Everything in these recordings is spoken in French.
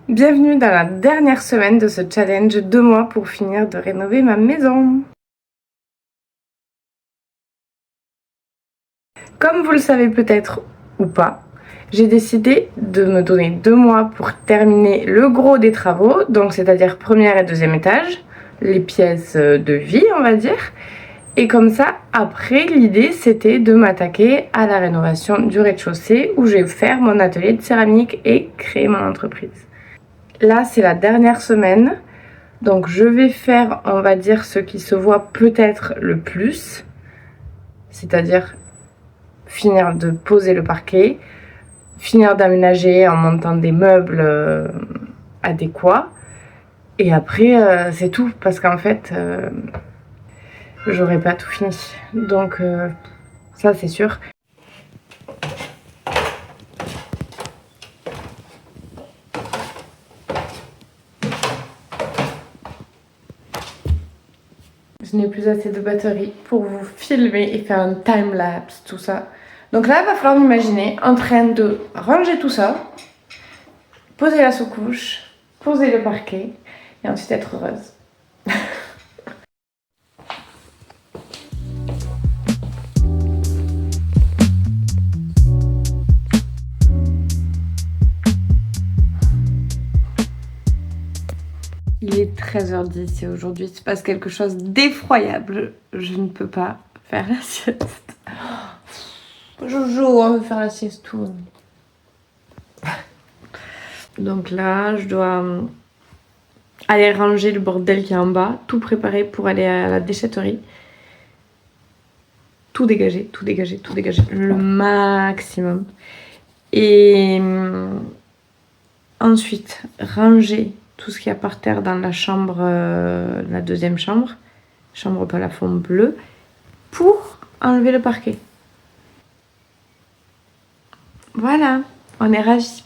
Bienvenue dans la dernière semaine de ce challenge 2 mois pour finir de rénover ma maison. Comme vous le savez peut-être ou pas, j'ai décidé de me donner 2 mois pour terminer le gros des travaux, donc c'est-à-dire premier et deuxième étage, les pièces de vie on va dire. Et comme ça, après, l'idée c'était de m'attaquer à la rénovation du rez-de-chaussée où je vais faire mon atelier de céramique et créer mon entreprise. Là, c'est la dernière semaine, donc je vais faire, on va dire, ce qui se voit peut-être le plus, c'est-à-dire finir de poser le parquet, finir d'aménager en montant des meubles adéquats, et après, c'est tout, parce qu'en fait, j'aurais pas tout fini. Donc, ça, c'est sûr. Je n'ai plus assez de batterie pour vous filmer et faire un time-lapse, tout ça. Donc là, il va falloir m'imaginer en train de ranger tout ça, poser la sous-couche, poser le parquet et ensuite être heureuse. Il est 13h10 et aujourd'hui il se passe quelque chose d'effroyable. Je ne peux pas faire la sieste. Jojo, on veut faire la sieste tout. Donc là, je dois aller ranger le bordel qui est en bas, tout préparer pour aller à la déchetterie. Tout dégager, tout dégager, tout dégager, le maximum. Et ensuite, ranger tout ce qu'il y a par terre dans la chambre, la deuxième chambre plafond bleu, pour enlever le parquet. Voilà, on est ravis.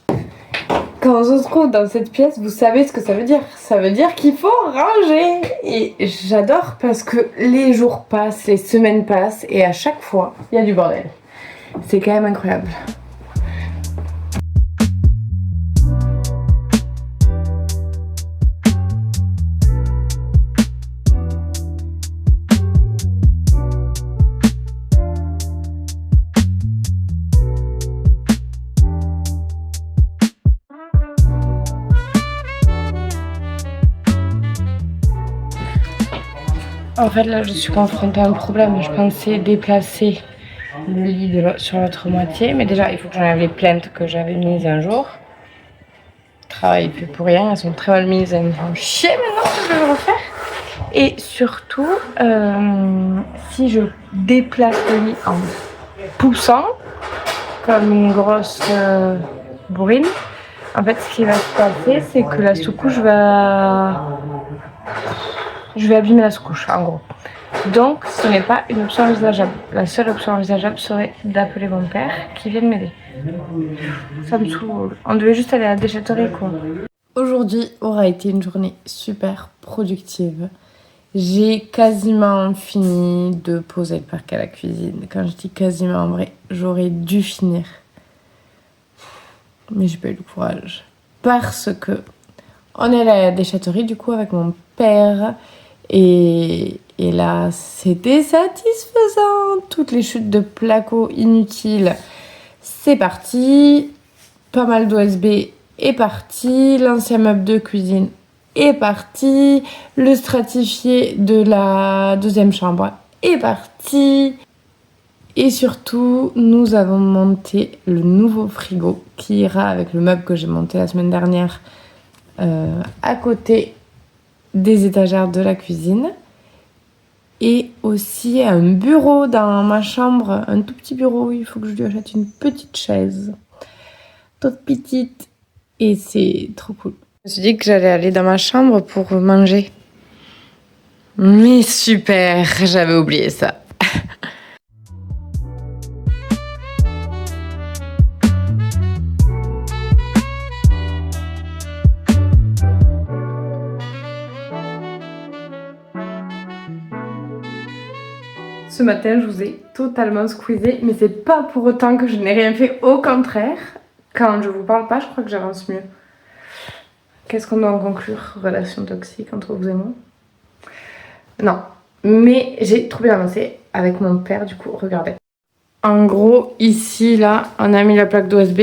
Quand on se trouve dans cette pièce, vous savez ce que ça veut dire. Ça veut dire qu'il faut ranger. Et j'adore parce que les jours passent, les semaines passent et à chaque fois, il y a du bordel. C'est quand même incroyable. En fait, là, je suis confrontée à un problème. Je pensais déplacer le lit sur l'autre moitié. Mais déjà, il faut que j'enlève les plaintes que j'avais mises un jour. Travail fait pour rien. Elles sont très mal mises. Elles me font chier maintenant que je vais le refaire. Et surtout, si je déplace le lit en poussant, comme une grosse bourrine, en fait, ce qui va se passer, c'est que la sous-couche va... Je vais abîmer la sous-couche, en gros. Donc, ce n'est pas une option envisageable. La seule option envisageable serait d'appeler mon père qui vienne m'aider. Ça me saoule. On devait juste aller à la déchetterie, quoi. Aujourd'hui aura été une journée super productive. J'ai quasiment fini de poser le parquet à la cuisine. Quand je dis quasiment, en vrai, j'aurais dû finir. Mais j'ai pas eu le courage. Parce que on est allé à la déchetterie, du coup, avec mon père. Et là, c'était satisfaisant. Toutes les chutes de placo inutiles, c'est parti. Pas mal d'OSB est parti. L'ancien meuble de cuisine est parti. Le stratifié de la deuxième chambre est parti. Et surtout, nous avons monté le nouveau frigo qui ira avec le meuble que j'ai monté la semaine dernière à côté des étagères de la cuisine. Et aussi un bureau dans ma chambre, un tout petit bureau. Il faut que je lui achète une petite chaise, toute petite. Et c'est trop cool. Je me suis dit que j'allais aller dans ma chambre pour manger. Mais super, j'avais oublié ça. Ce matin, je vous ai totalement squeezé, mais c'est pas pour autant que je n'ai rien fait. Au contraire, quand je vous parle pas, je crois que j'avance mieux. Qu'est-ce qu'on doit en conclure? Relation toxique entre vous et moi? Non. Mais j'ai trop bien avancé avec mon père, du coup, regardez. En gros, ici, là, on a mis la plaque d'OSB.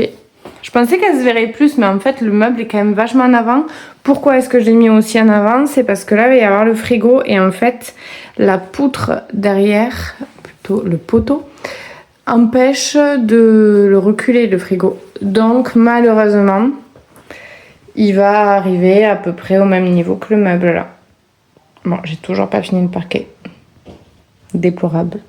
Je pensais qu'elle se verrait plus, mais en fait, le meuble est quand même vachement en avant. Pourquoi est-ce que je l'ai mis aussi en avant? C'est parce que là, il va y avoir le frigo et en fait, la poutre derrière, plutôt le poteau, empêche de le reculer, le frigo. Donc, malheureusement, il va arriver à peu près au même niveau que le meuble là. Bon, j'ai toujours pas fini le parquet. Déplorable.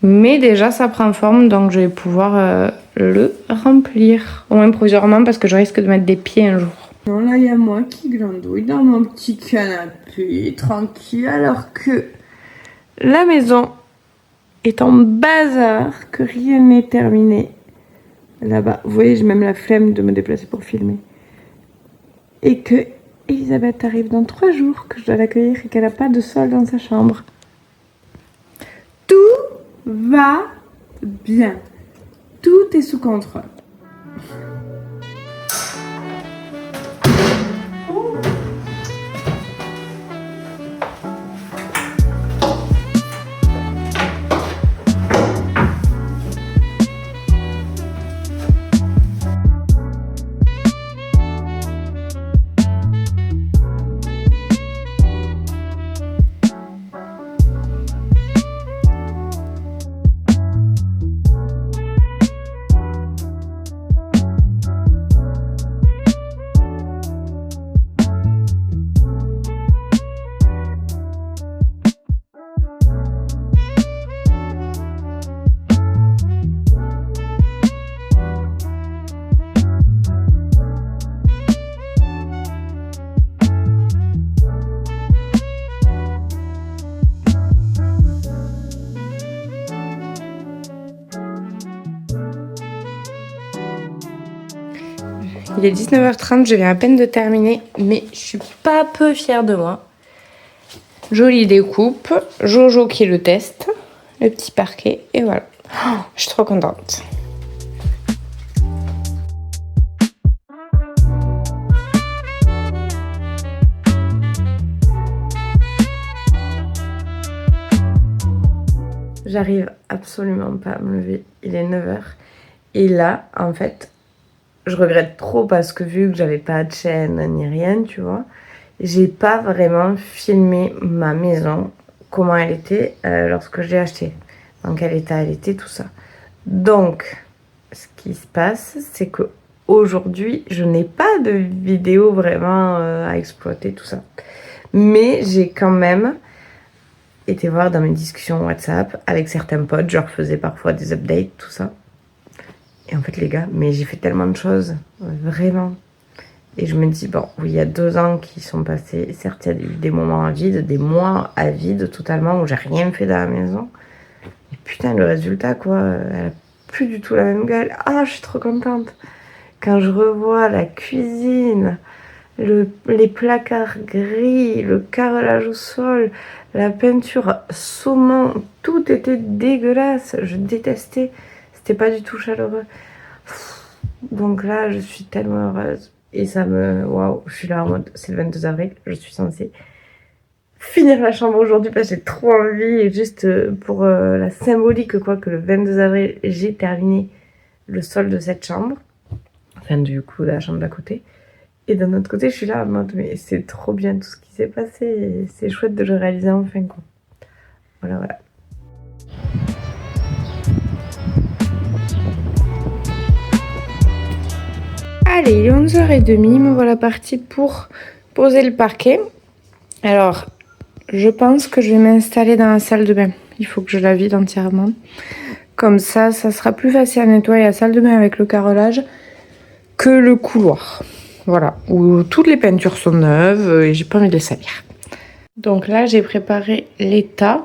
Mais déjà, ça prend forme, donc je vais pouvoir le remplir. Au moins provisoirement, parce que je risque de mettre des pieds un jour. Non, là, il y a moi qui glandouille dans mon petit canapé, tranquille, alors que la maison est en bazar, que rien n'est terminé. Là-bas, vous voyez, j'ai même la flemme de me déplacer pour filmer. Et que Elisabeth arrive dans 3 jours, que je dois l'accueillir et qu'elle n'a pas de sol dans sa chambre. Tout va bien. Tout est sous contrôle. Il est 19h30, je viens à peine de terminer, mais je suis pas peu fière de moi. Jolie découpe, Jojo qui le teste, le petit parquet, et voilà. Oh, je suis trop contente. J'arrive absolument pas à me lever, il est 9h. Et là, en fait, je regrette trop parce que vu que j'avais pas de chaîne ni rien, tu vois, j'ai pas vraiment filmé ma maison, comment elle était lorsque je l'ai achetée. Dans quel état elle était, tout ça. Donc, ce qui se passe, c'est que aujourd'hui, je n'ai pas de vidéo vraiment à exploiter, tout ça. Mais j'ai quand même été voir dans mes discussions WhatsApp avec certains potes, je leur faisais parfois des updates, tout ça. Et en fait, les gars, mais j'ai fait tellement de choses, vraiment. Et je me dis, bon, oui, il y a 2 ans qui sont passés. Certes, il y a eu des moments à vide, des mois à vide totalement, où j'ai rien fait dans la maison. Et putain, le résultat, quoi, elle a plus du tout la même gueule. Ah, je suis trop contente. Quand je revois la cuisine, les placards gris, le carrelage au sol, la peinture saumon, tout était dégueulasse. Je détestais. C'était pas du tout chaleureux. Donc là, je suis tellement heureuse. Et ça me... Waouh, je suis là en mode... C'est le 22 avril, je suis censée finir la chambre aujourd'hui parce que j'ai trop envie. Et juste pour la symbolique, quoi, que le 22 avril, j'ai terminé le sol de cette chambre. Enfin, du coup, la chambre d'à côté. Et d'un autre côté, je suis là en mode... Mais c'est trop bien tout ce qui s'est passé. Et c'est chouette de le réaliser enfin, quoi. Voilà, voilà. Allez, il est 11h30, me voilà partie pour poser le parquet. Alors, je pense que je vais m'installer dans la salle de bain. Il faut que je la vide entièrement. Comme ça sera plus facile à nettoyer la salle de bain avec le carrelage que le couloir. Voilà, où toutes les peintures sont neuves et j'ai pas envie de les salir. Donc là, j'ai préparé l'état.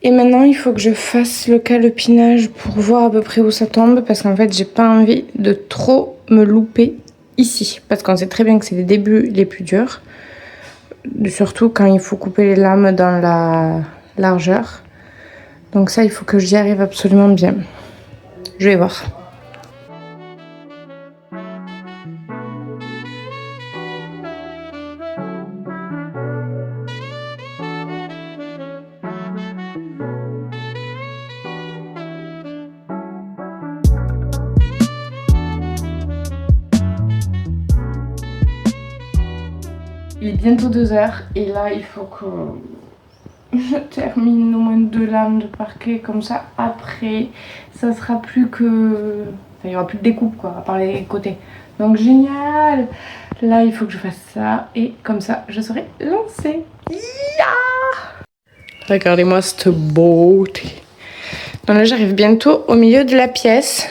Et maintenant, il faut que je fasse le calepinage pour voir à peu près où ça tombe. Parce qu'en fait, j'ai pas envie de trop me louper ici. Parce qu'on sait très bien que c'est les débuts les plus durs. Surtout quand il faut couper les lames dans la largeur. Donc ça, il faut que j'y arrive absolument bien. Je vais voir. Il est bientôt 2 heures et là il faut que je termine au moins 2 lames de parquet, comme ça après ça sera plus que... Enfin, il n'y aura plus de découpe quoi, à part les côtés. Donc génial. Là il faut que je fasse ça et comme ça je serai lancée. Yeah. Regardez-moi cette beauté. Donc là j'arrive bientôt au milieu de la pièce.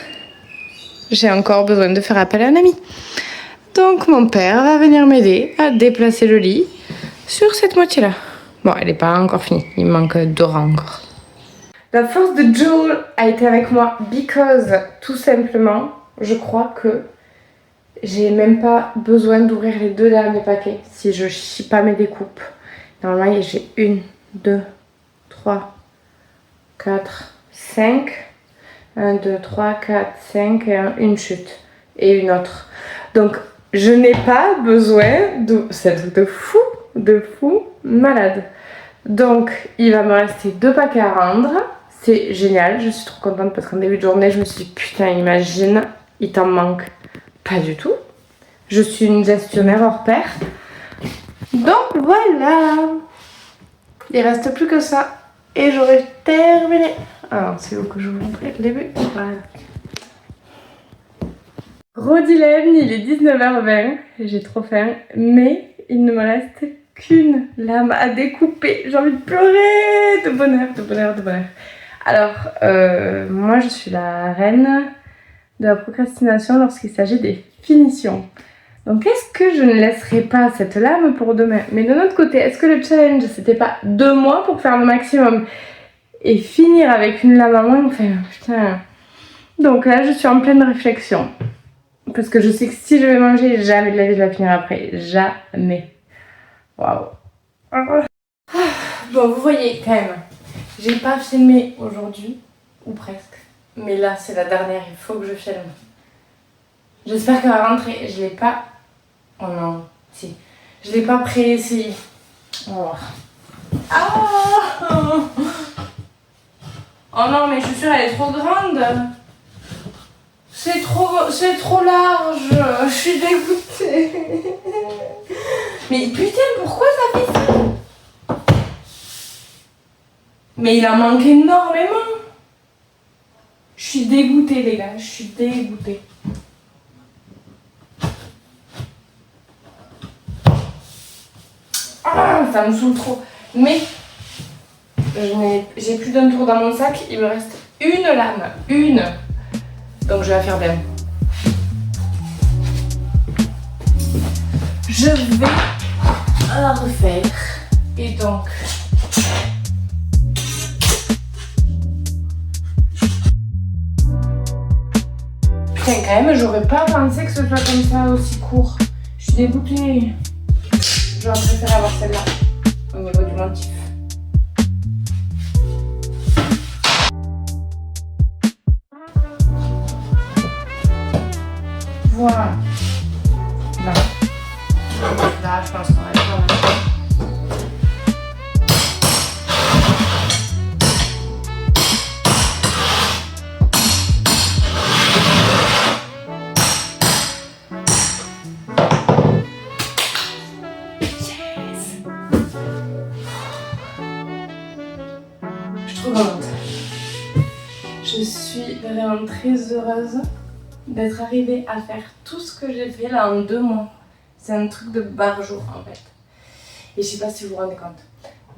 J'ai encore besoin de faire appel à un ami. Donc mon père va venir m'aider à déplacer le lit sur cette moitié-là. Bon, elle n'est pas encore finie, il me manque 2 rangs encore. La force de Joel a été avec moi because, tout simplement, je crois que j'ai même pas besoin d'ouvrir les 2 derniers paquets si je chie pas mes découpes. Normalement, j'ai 1, 2, 3, 4, 5. 1, 2, 3, 4, 5 et une chute. Et une autre. Donc, je n'ai pas besoin de... C'est un truc de fou, malade. Donc, il va me rester 2 paquets à rendre. C'est génial, je suis trop contente parce qu'en début de journée, je me suis dit, putain, imagine, il t'en manque. Pas du tout. Je suis une gestionnaire hors pair. Donc, voilà. Il reste plus que ça. Et j'aurai terminé. Alors, c'est où que je vous montrais le début. Voilà. Rodilène, il est 19h20, j'ai trop faim, mais il ne me reste qu'une lame à découper. J'ai envie de pleurer, de bonheur, de bonheur, de bonheur. Alors, moi je suis la reine de la procrastination lorsqu'il s'agit des finitions. Donc est-ce que je ne laisserai pas cette lame pour demain? Mais de notre côté, est-ce que le challenge c'était pas 2 mois pour faire le maximum et finir avec une lame à moins? Enfin, putain. Donc là, je suis en pleine réflexion. Parce que je sais que si je vais manger, jamais de la vie je vais finir après. Jamais. Waouh. Bon, vous voyez quand même, j'ai pas filmé aujourd'hui, ou presque. Mais là, c'est la dernière, il faut que je filme. J'espère qu'à la rentrée, je l'ai pas... Oh non, si. Je l'ai pas pré-essayé. On va voir. Ah. Oh non, mais je suis sûre, elle est trop grande. C'est trop large. Je suis dégoûtée. Mais putain, pourquoi ça fait ça? Mais il en manque énormément. Je suis dégoûtée, les gars. Je suis dégoûtée. Ah, ça me saoule trop. Mais j'ai plus d'un tour dans mon sac. Il me reste une lame. Une. Donc je vais la faire bien. Je vais la refaire. Et donc... Putain, quand même, j'aurais pas pensé que ce soit comme ça aussi court. Je suis dégoûtée. J'aurais préféré avoir celle-là, au niveau du motif. Voilà. Là. Là, je pense qu'on va être pas mal. Je suis vraiment très heureuse d'être arrivée à faire tout ce que j'ai fait là en 2 mois. C'est un truc de barjo en fait. Et je sais pas si vous vous rendez compte.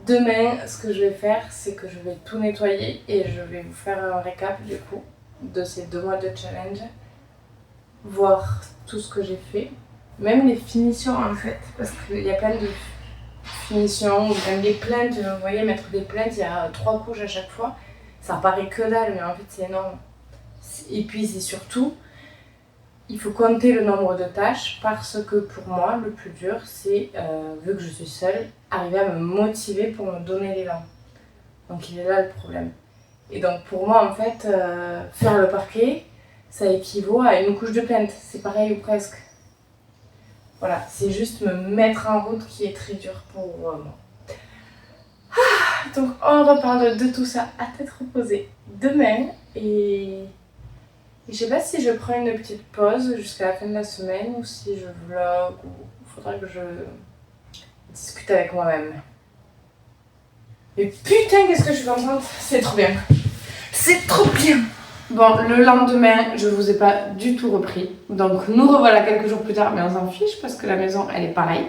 Demain, ce que je vais faire, c'est que je vais tout nettoyer et je vais vous faire un récap du coup de ces 2 mois de challenge. Voir tout ce que j'ai fait. Même les finitions en fait. Parce qu'il y a plein de finitions ou même des plaintes. Vous voyez, mettre des plaintes, il y a 3 couches à chaque fois. Ça paraît que dalle, mais en fait c'est énorme. Et puis c'est surtout, il faut compter le nombre de tâches parce que pour moi, le plus dur, c'est, vu que je suis seule, arriver à me motiver pour me donner l'élan. Donc il est là le problème. Et donc pour moi, en fait, faire le parquet, ça équivaut à une couche de plainte. C'est pareil ou presque. Voilà, c'est juste me mettre en route qui est très dur pour moi. Donc on reparle de tout ça à tête reposée demain et je sais pas si je prends une petite pause jusqu'à la fin de la semaine ou si je vlog ou il faudra que discuter avec moi-même. Mais putain, qu'est-ce que je suis contente. C'est trop bien. C'est trop bien. Bon, le lendemain, je vous ai pas du tout repris. Donc, nous revoilà quelques jours plus tard, mais on s'en fiche parce que la maison, elle est pareille.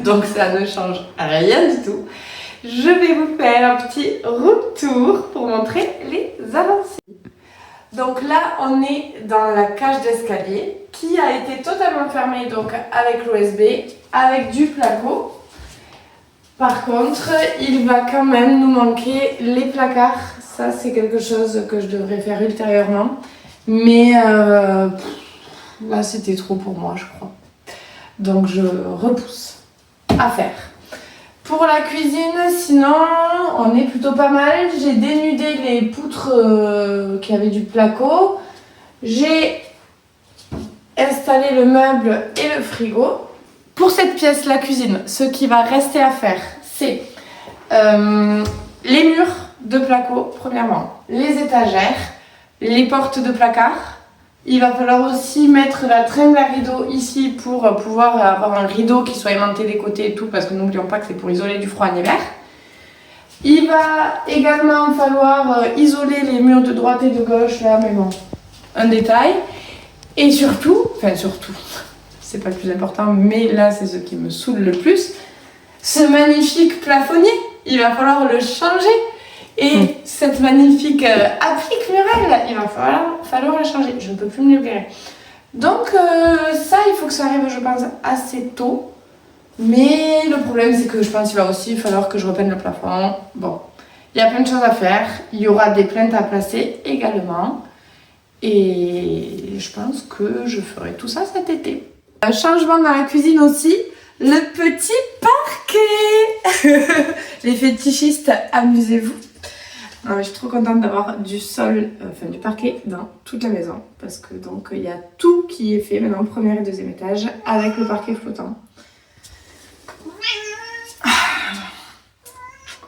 Donc, ça ne change rien du tout. Je vais vous faire un petit retour pour montrer les avancées. Donc là, on est dans la cage d'escalier qui a été totalement fermée donc avec l'OSB, avec du placo. Par contre, il va quand même nous manquer les placards. Ça, c'est quelque chose que je devrais faire ultérieurement. Mais là, c'était trop pour moi, je crois. Donc, je repousse à faire. Pour la cuisine, sinon, on est plutôt pas mal. J'ai dénudé les poutres qui avaient du placo. J'ai installé le meuble et le frigo. Pour cette pièce, la cuisine, ce qui va rester à faire, c'est les murs de placo, premièrement, les étagères, les portes de placard. Il va falloir aussi mettre la tringle à rideau ici pour pouvoir avoir un rideau qui soit aimanté des côtés et tout, parce que n'oublions pas que c'est pour isoler du froid en hiver. Il va également falloir isoler les murs de droite et de gauche, là, mais bon, un détail. Et surtout, c'est pas le plus important, mais là c'est ce qui me saoule le plus, ce magnifique plafonnier, il va falloir le changer. Et cette magnifique applique murale, il va falloir la changer. Je ne peux plus me libérer. Donc ça, il faut que ça arrive, je pense, assez tôt. Mais le problème, c'est que je pense qu'il va aussi falloir que je repeigne le plafond. Bon, il y a plein de choses à faire. Il y aura des plaintes à placer également. Et je pense que je ferai tout ça cet été. Un changement dans la cuisine aussi. Le petit parquet. Les fétichistes, amusez-vous. Non, mais je suis trop contente d'avoir du du parquet dans toute la maison. Parce que donc il y a tout qui est fait maintenant, premier et deuxième étage, avec le parquet flottant.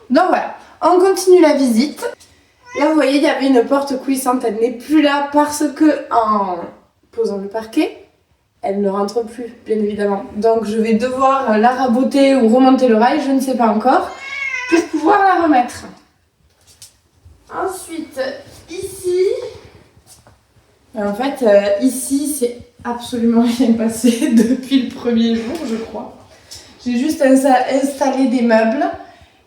Donc voilà, on continue la visite. Là vous voyez, il y avait une porte coulissante, elle n'est plus là parce que en posant le parquet, elle ne rentre plus, bien évidemment. Donc je vais devoir la raboter ou remonter le rail, je ne sais pas encore, pour pouvoir la remettre. Ensuite, ici, en fait, ici, c'est absolument rien passé depuis le premier jour, je crois. J'ai juste installé des meubles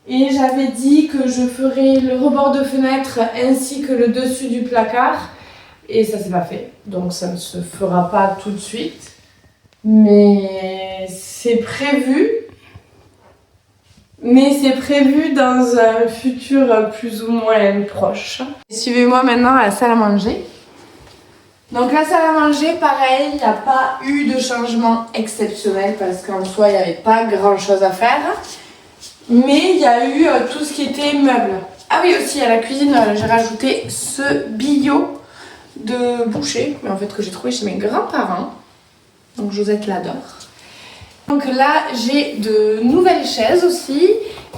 et j'avais dit que je ferais le rebord de fenêtre ainsi que le dessus du placard. Et ça s'est pas fait, donc ça ne se fera pas tout de suite. Mais c'est prévu. Mais c'est prévu dans un futur plus ou moins proche. Suivez-moi maintenant à la salle à manger. Donc la salle à manger, pareil, il n'y a pas eu de changement exceptionnel parce qu'en soi, il n'y avait pas grand-chose à faire. Mais il y a eu tout ce qui était meubles. Ah oui, aussi à la cuisine, j'ai rajouté ce billot de boucher, mais en fait que j'ai trouvé chez mes grands-parents. Donc Josette l'adore. Donc là, j'ai de nouvelles chaises aussi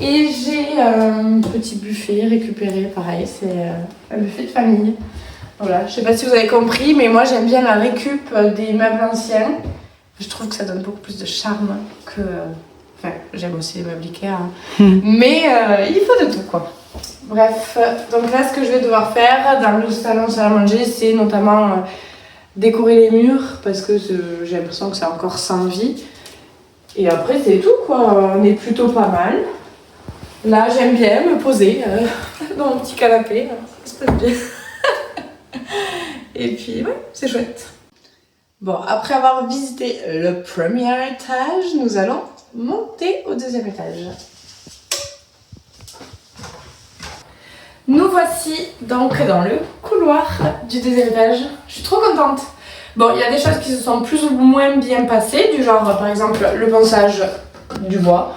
et j'ai un petit buffet récupéré, pareil, c'est un buffet de famille. Voilà, je sais pas si vous avez compris, mais moi j'aime bien la récup des meubles anciens. Je trouve que ça donne beaucoup plus de charme que... Enfin, j'aime aussi les meubles Ikea, hein. Mais il faut de tout, quoi. Bref, donc là, ce que je vais devoir faire dans le salon salle à manger, c'est notamment décorer les murs parce que j'ai l'impression que c'est encore sans vie. Et après, c'est tout, quoi. On est plutôt pas mal. Là, j'aime bien me poser dans mon petit canapé. Ça se passe bien. Et puis, ouais, c'est chouette. Bon, après avoir visité le premier étage, nous allons monter au deuxième étage. Nous voici donc dans le couloir du deuxième étage. Je suis trop contente. Bon, il y a des choses qui se sont plus ou moins bien passées, du genre par exemple le ponçage du bois.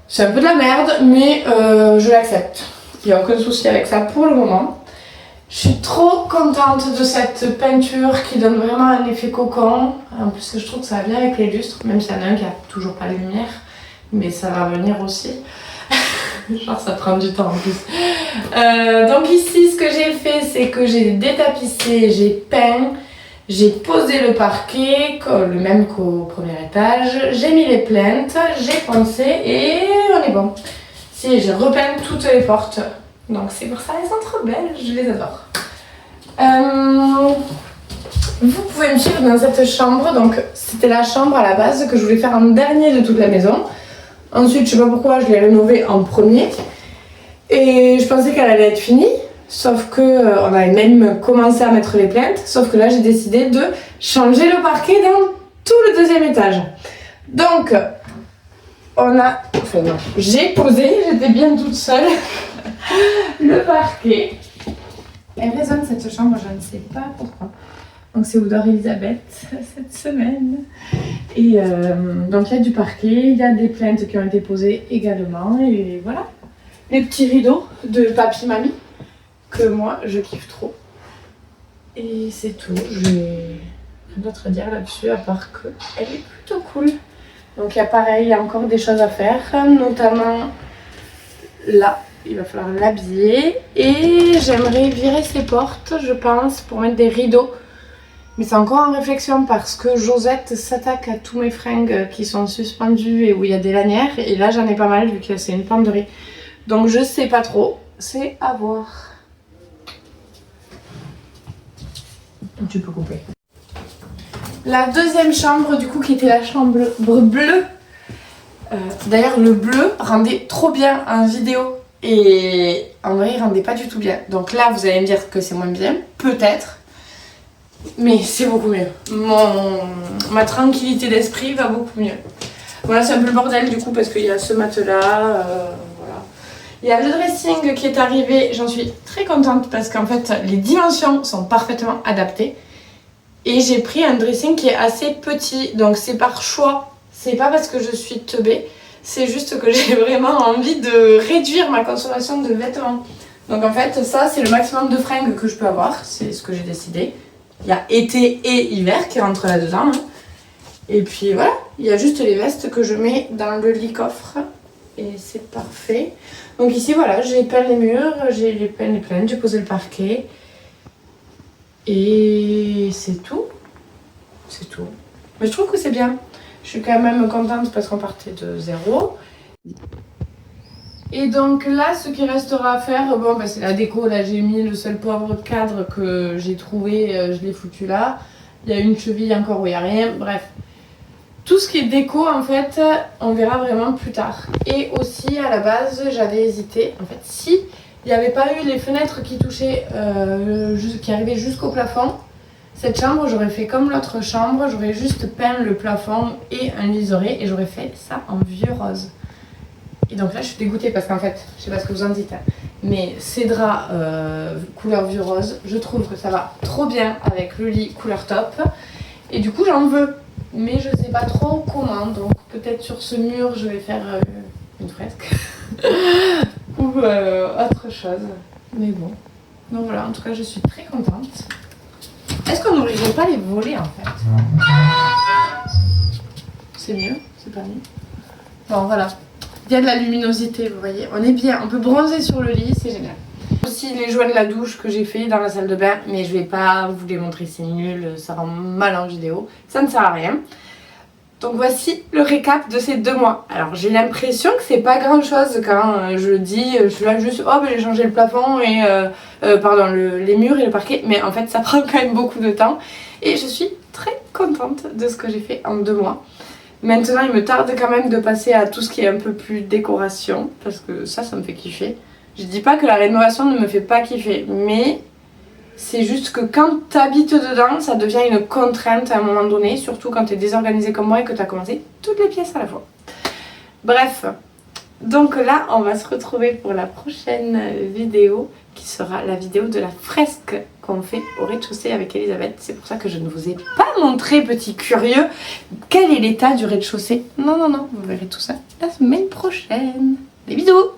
C'est un peu de la merde, mais je l'accepte. Il n'y a aucun souci avec ça pour le moment. Je suis trop contente de cette peinture qui donne vraiment un effet cocon. En plus, je trouve que ça va bien avec les lustres, même s'il y en a un qui a toujours pas de lumière, mais ça va venir aussi. Genre ça prend du temps en plus. Donc ici, ce que j'ai fait, c'est que j'ai détapissé, j'ai peint, J'ai posé le parquet, le même qu'au premier étage. J'ai mis les plaintes, j'ai poncé et on est bon. Si, j'ai repeint toutes les portes. Donc c'est pour ça, elles sont trop belles, je les adore. Vous pouvez me suivre dans cette chambre. Donc c'était la chambre à la base que je voulais faire en dernier de toute la maison. Ensuite, je sais pas pourquoi, je l'ai rénovée en premier. Et je pensais qu'elle allait être finie. Sauf que on avait même commencé à mettre les plaintes. Sauf que là, j'ai décidé de changer le parquet dans tout le deuxième étage. Donc, j'ai posé, j'étais bien toute seule, le parquet. Elle résonne cette chambre, je ne sais pas pourquoi. Donc c'est Odeur Elisabeth cette semaine. Et donc il y a du parquet, il y a des plaintes qui ont été posées également. Et voilà, les petits rideaux de papy mamie que moi je kiffe trop. Et c'est tout, je n'ai rien d'autre à dire là-dessus à part qu'elle est plutôt cool. Donc il y a pareil, il y a encore des choses à faire, notamment là, il va falloir l'habiller. Et j'aimerais virer ses portes, je pense, pour mettre des rideaux. Mais c'est encore en réflexion parce que Josette s'attaque à tous mes fringues qui sont suspendues et où il y a des lanières. Et là j'en ai pas mal vu que c'est une penderie. Donc je sais pas trop, c'est à voir. Tu peux couper. La deuxième chambre du coup qui était la chambre bleue. D'ailleurs le bleu rendait trop bien en vidéo et en vrai il rendait pas du tout bien. Donc là vous allez me dire que c'est moins bien, peut-être, mais c'est beaucoup mieux. Ma tranquillité d'esprit va beaucoup mieux. Voilà, c'est un peu le bordel du coup parce qu'il y a ce matelas, voilà. Il y a le dressing qui est arrivé, j'en suis très contente parce qu'en fait les dimensions sont parfaitement adaptées. Et j'ai pris un dressing qui est assez petit, donc c'est par choix. C'est pas parce que je suis teubée, c'est juste que j'ai vraiment envie de réduire ma consommation de vêtements. Donc en fait, ça c'est le maximum de fringues que je peux avoir, c'est ce que j'ai décidé. Il y a été et hiver qui rentrent là-dedans. Hein. Et puis voilà, il y a juste les vestes que je mets dans le lit-coffre. Et c'est parfait. Donc ici voilà, j'ai peint les murs, j'ai peint les plaintes, j'ai posé le parquet. Et c'est tout. C'est tout. Mais je trouve que c'est bien. Je suis quand même contente parce qu'on partait de zéro. Et donc là, ce qui restera à faire, bon, bah, c'est la déco. Là, j'ai mis le seul pauvre cadre que j'ai trouvé, je l'ai foutu là. Il y a une cheville encore où il n'y a rien. Bref. Tout ce qui est déco, en fait, on verra vraiment plus tard. Et aussi, à la base, j'avais hésité. En fait, si il n'y avait pas eu les fenêtres qui touchaient, qui arrivaient jusqu'au plafond, cette chambre, j'aurais fait comme l'autre chambre, j'aurais juste peint le plafond et un liseré et j'aurais fait ça en vieux rose. Et donc là, je suis dégoûtée parce qu'en fait, je sais pas ce que vous en dites, hein, mais ces draps couleur vieux rose, je trouve que ça va trop bien avec le lit couleur top. Et du coup, j'en veux, mais je sais pas trop comment. Donc peut-être sur ce mur, je vais faire une fresque ou autre chose. Mais bon, donc voilà, en tout cas, je suis très contente. Est-ce qu'on n'obligerait pas les voler en fait? C'est mieux, c'est pas mieux. Bon voilà, il y a de la luminosité, vous voyez. On est bien, on peut bronzer sur le lit, c'est génial. Aussi les joints de la douche que j'ai fait dans la salle de bain, mais je vais pas vous les montrer, c'est nul, ça rend mal en vidéo, ça ne sert à rien. Donc voici le récap de ces 2 mois. Alors j'ai l'impression que c'est pas grand chose quand je dis, je suis là juste, oh ben j'ai changé le plafond et les murs et le parquet. Mais en fait ça prend quand même beaucoup de temps. Et je suis très contente de ce que j'ai fait en 2 mois. Maintenant il me tarde quand même de passer à tout ce qui est un peu plus décoration. Parce que ça me fait kiffer. Je dis pas que la rénovation ne me fait pas kiffer. Mais c'est juste que quand tu habites dedans, ça devient une contrainte à un moment donné, surtout quand tu es désorganisé comme moi et que tu as commencé toutes les pièces à la fois. Bref, donc là, on va se retrouver pour la prochaine vidéo, qui sera la vidéo de la fresque qu'on fait au rez-de-chaussée avec Elisabeth. C'est pour ça que je ne vous ai pas montré, petit curieux, quel est l'état du rez-de-chaussée. Non, vous verrez tout ça la semaine prochaine. Des bisous!